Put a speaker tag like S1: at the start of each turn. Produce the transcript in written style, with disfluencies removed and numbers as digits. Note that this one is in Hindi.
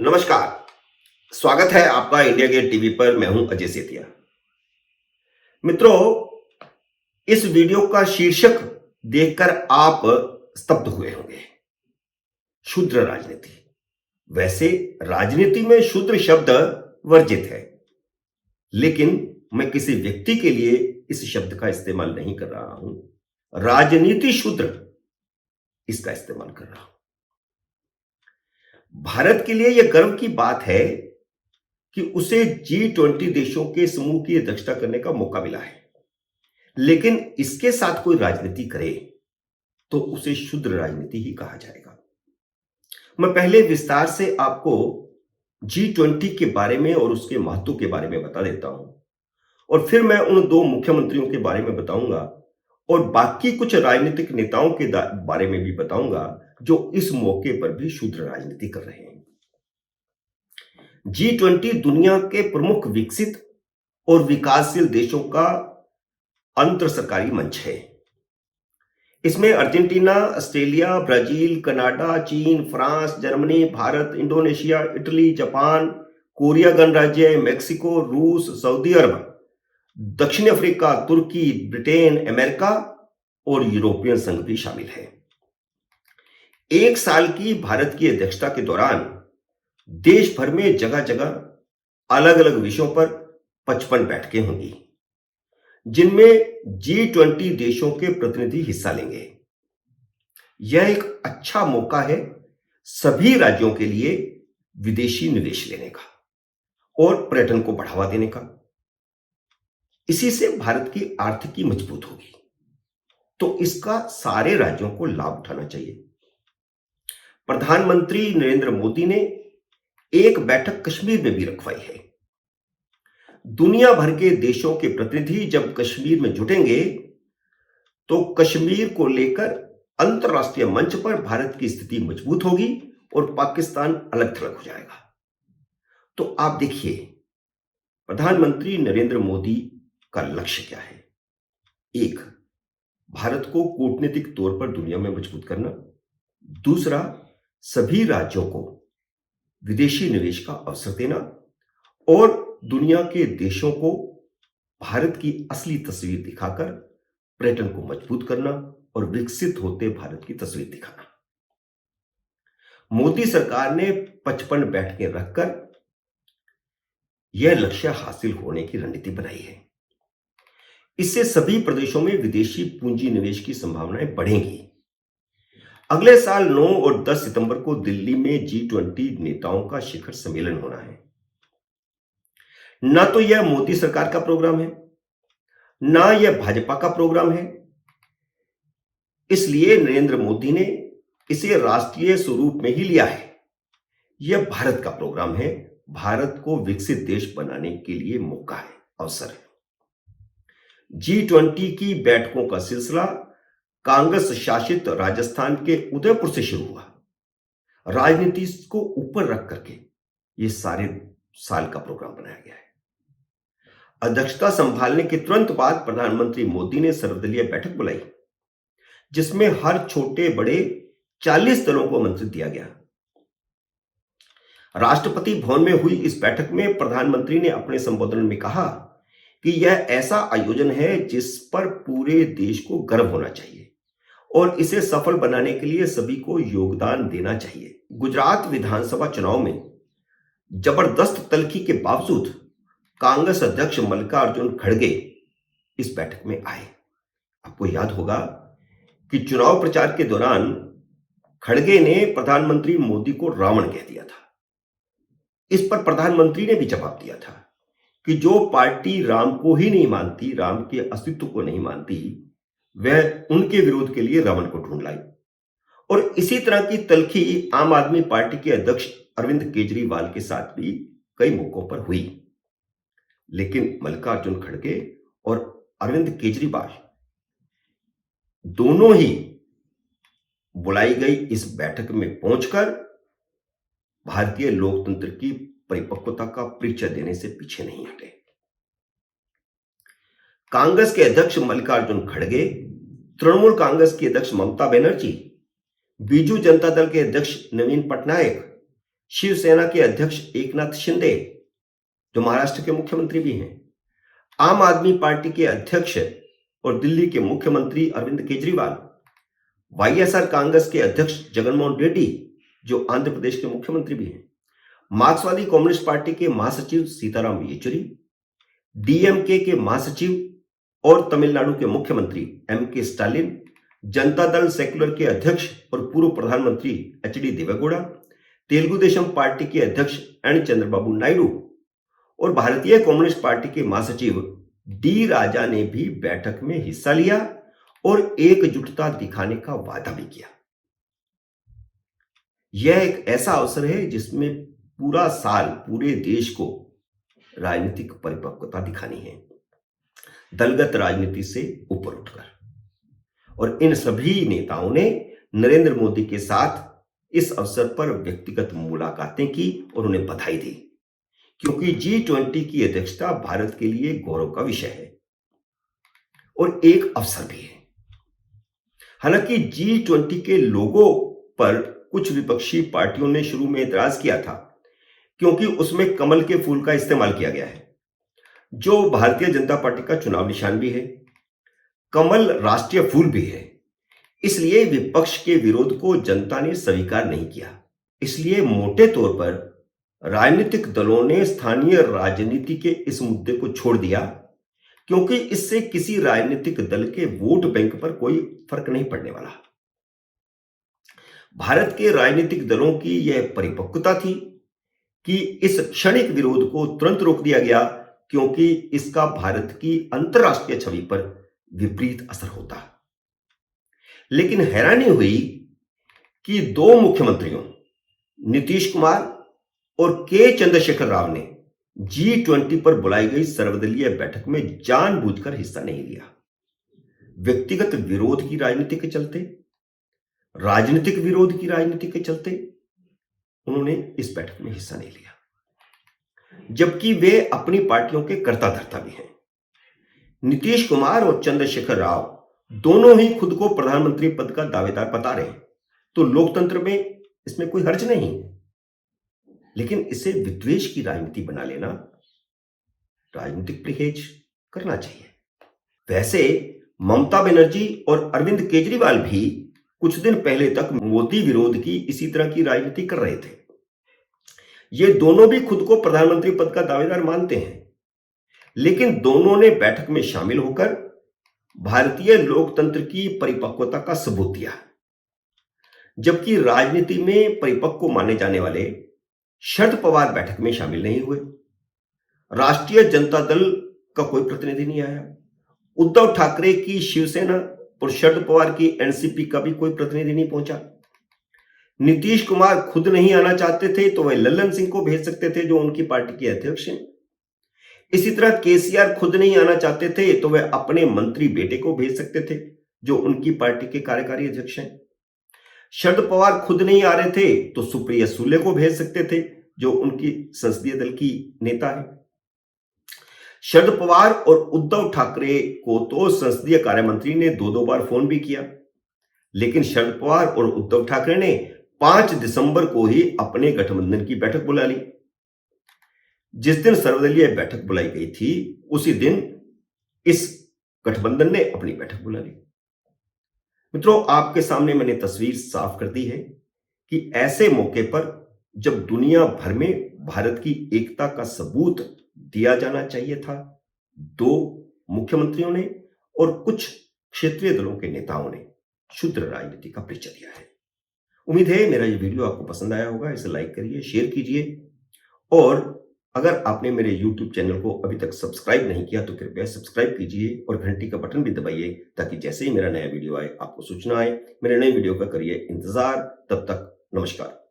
S1: नमस्कार। स्वागत है आपका इंडिया गेट टीवी पर। मैं हूं अजय सेतिया। मित्रों, इस वीडियो का शीर्षक देखकर आप स्तब्ध हुए होंगे। शूद्र राजनीति। वैसे राजनीति में शूद्र शब्द वर्जित है, लेकिन मैं किसी व्यक्ति के लिए इस शब्द का इस्तेमाल नहीं कर रहा हूं। राजनीति शूद्र इसका इस्तेमाल कर रहा हूं। भारत के लिए यह गर्व की बात है कि उसे G20 देशों के समूह की अध्यक्षता करने का मौका मिला है, लेकिन इसके साथ कोई राजनीति करे तो उसे शूद्र राजनीति ही कहा जाएगा। मैं पहले विस्तार से आपको G20 के बारे में और उसके महत्व के बारे में बता देता हूं, और फिर मैं उन दो मुख्यमंत्रियों के बारे में बताऊंगा और बाकी कुछ राजनीतिक नेताओं के बारे में भी बताऊंगा जो इस मौके पर भी शूद्र राजनीति कर रहे हैं। G20 दुनिया के प्रमुख विकसित और विकासशील देशों का अंतर सरकारी मंच है। इसमें अर्जेंटीना, ऑस्ट्रेलिया, ब्राजील, कनाडा, चीन, France, Germany, Bharat, Indonesia, Italy, Japan, Korea गणराज्य, मेक्सिको, रूस, सऊदी अरब, दक्षिण अफ्रीका, तुर्की, ब्रिटेन, अमेरिका और यूरोपियन संघ भी शामिल है। एक साल की भारत की अध्यक्षता के दौरान देश भर में जगह जगह अलग अलग विषयों पर 55 बैठकें होंगी, जिनमें G20 देशों के प्रतिनिधि हिस्सा लेंगे। यह एक अच्छा मौका है सभी राज्यों के लिए विदेशी निवेश लेने का और पर्यटन को बढ़ावा देने का। इसी से भारत की आर्थिकी मजबूत होगी, तो इसका सारे राज्यों को लाभ उठाना चाहिए। प्रधानमंत्री नरेंद्र मोदी ने एक बैठक कश्मीर में भी रखवाई है। दुनिया भर के देशों के प्रतिनिधि जब कश्मीर में जुटेंगे तो कश्मीर को लेकर अंतरराष्ट्रीय मंच पर भारत की स्थिति मजबूत होगी और पाकिस्तान अलग थलग हो जाएगा। तो आप देखिए, प्रधानमंत्री नरेंद्र मोदी का लक्ष्य क्या है। एक, भारत को कूटनीतिक तौर पर दुनिया में मजबूत करना। दूसरा, सभी राज्यों को विदेशी निवेश का अवसर देना और दुनिया के देशों को भारत की असली तस्वीर दिखाकर पर्यटन को मजबूत करना और विकसित होते भारत की तस्वीर दिखाना। मोदी सरकार ने 55 बैठकें रखकर यह लक्ष्य हासिल होने की रणनीति बनाई है। इससे सभी प्रदेशों में विदेशी पूंजी निवेश की संभावनाएं बढ़ेंगी। अगले साल 9 और 10 सितंबर को दिल्ली में G20 नेताओं का शिखर सम्मेलन होना है। ना तो यह मोदी सरकार का प्रोग्राम है, ना यह भाजपा का प्रोग्राम है। इसलिए नरेंद्र मोदी ने इसे राष्ट्रीय स्वरूप में ही लिया है। यह भारत का प्रोग्राम है। भारत को विकसित देश बनाने के लिए मौका है, अवसर है। G20 की बैठकों का सिलसिला कांग्रेस शासित राजस्थान के उदयपुर से शुरू हुआ। राजनीति को ऊपर रख करके यह सारे साल का प्रोग्राम बनाया गया है। अध्यक्षता संभालने के तुरंत बाद प्रधानमंत्री मोदी ने सर्वदलीय बैठक बुलाई, जिसमें हर छोटे बड़े 40 दलों को आमंत्रित दिया गया। राष्ट्रपति भवन में हुई इस बैठक में प्रधानमंत्री ने अपने संबोधन में कहा कि यह ऐसा आयोजन है जिस पर पूरे देश को गर्व होना चाहिए और इसे सफल बनाने के लिए सभी को योगदान देना चाहिए। गुजरात विधानसभा चुनाव में जबरदस्त तल्खी के बावजूद कांग्रेस अध्यक्ष मल्लिकार्जुन खड़गे इस बैठक में आए। आपको याद होगा कि चुनाव प्रचार के दौरान खड़गे ने प्रधानमंत्री मोदी को रावण कह दिया था। इस पर प्रधानमंत्री ने भी जवाब दिया था कि जो पार्टी राम को ही नहीं मानती, राम के अस्तित्व को नहीं मानती, वह उनके विरोध के लिए रावण को ढूंढ लाई। और इसी तरह की तल्खी आम आदमी पार्टी के अध्यक्ष अरविंद केजरीवाल के साथ भी कई मौकों पर हुई। लेकिन मल्लिकार्जुन खड़गे और अरविंद केजरीवाल दोनों ही बुलाई गई इस बैठक में पहुंचकर भारतीय लोकतंत्र की परिपक्वता का परिचय देने से पीछे नहीं हटे। कांग्रेस के अध्यक्ष मल्लिकार्जुन खड़गे, तृणमूल कांग्रेस की अध्यक्ष ममता बनर्जी, बीजू जनता दल के अध्यक्ष नवीन पटनायक, शिवसेना के अध्यक्ष एकनाथ शिंदे, जो महाराष्ट्र के मुख्यमंत्री भी हैं, आम आदमी पार्टी के अध्यक्ष और दिल्ली के मुख्यमंत्री अरविंद केजरीवाल, वाईएसआर कांग्रेस के अध्यक्ष जगनमोहन रेड्डी, जो आंध्र प्रदेश के मुख्यमंत्री भी हैं, मार्क्सवादी कम्युनिस्ट पार्टी के महासचिव सीताराम येचुरी, डीएमके के महासचिव और तमिलनाडु के मुख्यमंत्री MK Stalin, Janata Dal secular के अध्यक्ष और पूर्व प्रधानमंत्री एचडी देवेगौड़ा, तेलुगु देशम पार्टी के अध्यक्ष एन चंद्रबाबू नायडू और भारतीय कम्युनिस्ट पार्टी के महासचिव डी राजा ने भी बैठक में हिस्सा लिया और एकजुटता दिखाने का वादा भी किया। यह एक ऐसा अवसर है जिसमें पूरा साल पूरे देश को राजनीतिक परिपक्वता दिखानी है, दलगत राजनीति से ऊपर उठकर। और इन सभी नेताओं ने नरेंद्र मोदी के साथ इस अवसर पर व्यक्तिगत मुलाकातें की और उन्हें बधाई दी, क्योंकि G20 की अध्यक्षता भारत के लिए गौरव का विषय है और एक अवसर भी है। हालांकि G20 के लोगो पर कुछ विपक्षी पार्टियों ने शुरू में एतराज किया था, क्योंकि उसमें कमल के फूल का इस्तेमाल किया गया है, जो भारतीय जनता पार्टी का चुनाव निशान भी है। कमल राष्ट्रीय फूल भी है, इसलिए विपक्ष के विरोध को जनता ने स्वीकार नहीं किया। इसलिए मोटे तौर पर राजनीतिक दलों ने स्थानीय राजनीति के इस मुद्दे को छोड़ दिया, क्योंकि इससे किसी राजनीतिक दल के वोट बैंक पर कोई फर्क नहीं पड़ने वाला। भारत के राजनीतिक दलों की यह परिपक्वता थी कि इस क्षणिक विरोध को तुरंत रोक दिया गया, क्योंकि इसका भारत की अंतर्राष्ट्रीय छवि पर विपरीत असर होता। लेकिन हैरानी हुई कि दो मुख्यमंत्रियों नीतीश कुमार और के चंद्रशेखर राव ने G20 पर बुलाई गई सर्वदलीय बैठक में जानबूझकर हिस्सा नहीं लिया। व्यक्तिगत विरोध की राजनीति के चलते, राजनीतिक विरोध की राजनीति के चलते उन्होंने इस बैठक में हिस्सा नहीं लिया, जबकि वे अपनी पार्टियों के कर्ता धर्ता भी हैं। नीतीश कुमार और चंद्रशेखर राव दोनों ही खुद को प्रधानमंत्री पद का दावेदार बता रहे हैं, तो लोकतंत्र में इसमें कोई हर्ज नहीं है। लेकिन इसे विद्वेष की राजनीति बना लेना, राजनीतिक परहेज करना चाहिए। वैसे ममता बनर्जी और अरविंद केजरीवाल भी कुछ दिन पहले तक मोदी विरोध की इसी तरह की राजनीति कर रहे थे। ये दोनों भी खुद को प्रधानमंत्री पद का दावेदार मानते हैं, लेकिन दोनों ने बैठक में शामिल होकर भारतीय लोकतंत्र की परिपक्वता का सबूत दिया। जबकि राजनीति में परिपक्व माने जाने वाले शरद पवार बैठक में शामिल नहीं हुए। राष्ट्रीय जनता दल का कोई प्रतिनिधि नहीं आया। उद्धव ठाकरे की शिवसेना और शरद पवार की एनसीपी का भी कोई प्रतिनिधि नहीं पहुंचा। नीतीश कुमार खुद नहीं आना चाहते थे तो वह लल्लन सिंह को भेज सकते थे, जो उनकी पार्टी के अध्यक्ष हैं। इसी तरह केसीआर खुद नहीं आना चाहते थे तो वह अपने मंत्री बेटे को भेज सकते थे, जो उनकी पार्टी के कार्यकारी अध्यक्ष हैं। शरद पवार खुद नहीं आ रहे थे तो सुप्रिया सुले को भेज सकते थे, जो उनकी संसदीय दल की नेता है। शरद पवार और उद्धव ठाकरे को तो संसदीय कार्य मंत्री ने दो बार फोन भी किया, लेकिन शरद पवार और उद्धव ठाकरे ने 5 दिसंबर को ही अपने गठबंधन की बैठक बुला ली। जिस दिन सर्वदलीय बैठक बुलाई गई थी, उसी दिन इस गठबंधन ने अपनी बैठक बुला ली। मित्रों, आपके सामने मैंने तस्वीर साफ कर दी है कि ऐसे मौके पर जब दुनिया भर में भारत की एकता का सबूत दिया जाना चाहिए था, दो मुख्यमंत्रियों ने और कुछ क्षेत्रीय दलों के नेताओं ने शुद्ध राजनीति का परिचय दिया है। उम्मीद है मेरा ये वीडियो आपको पसंद आया होगा। इसे लाइक करिए, शेयर कीजिए, और अगर आपने मेरे YouTube चैनल को अभी तक सब्सक्राइब नहीं किया तो कृपया सब्सक्राइब कीजिए और घंटी का बटन भी दबाइए, ताकि जैसे ही मेरा नया वीडियो आए आपको सूचना आए। मेरे नए वीडियो का करिए इंतजार। तब तक नमस्कार।